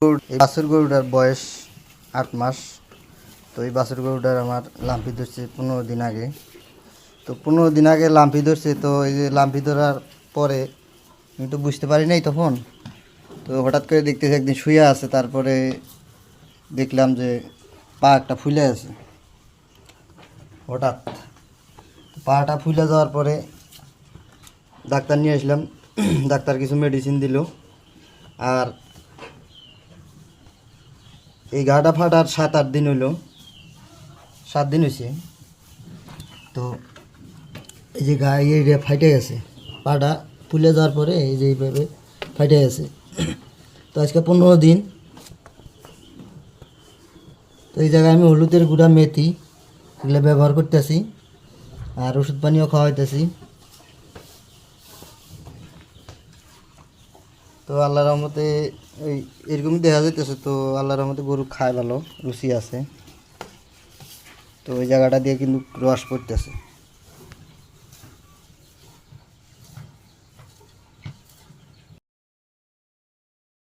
এই বাছুর গরুটার বয়স 8 মাস। তো এই বাছুর গরুটার আমার লাম্পি ধরছে 15 দিন আগে। তো 15 দিন আগে লাম্পি ধরছে। তো এই যে লাম্পি ধরার পরে আমি তো বুঝতে পারি নাই তখন। তো হঠাৎ করে দেখতেছি একদিন শুয়ে আছে, তারপরে দেখলাম যে পা একটা ফুলে আছে হঠাৎ। পাটা ফুলে যাওয়ার পরে ডাক্তার নিয়ে আসলাম। ডাক্তার কিছু মেডিসিন দিল। আর এই গাটা ফাটার 7-8 দিন হইলো, 7 দিন হয়েছে। তো এই যে গা এই ফাইটে গেছে, পাটা ফুলে যাওয়ার পরে এই যে এইভাবে ফাইটে গেছে। তো আজকে 15 দিন। তো এই জায়গায় আমি হলুদের গুঁড়া, মেথি এগুলো ব্যবহার করতেছি, আর ওষুধ পানিও খাওয়াইতেছি। তো আল্লাহর রহমতে ওই এরকমই দেখা যাইতেছে। তো আল্লাহর রহমতে গরু খায়, ভালো রুচি আছে। তো ওই জায়গাটা দিয়ে কিন্তু রস পড়তেছে।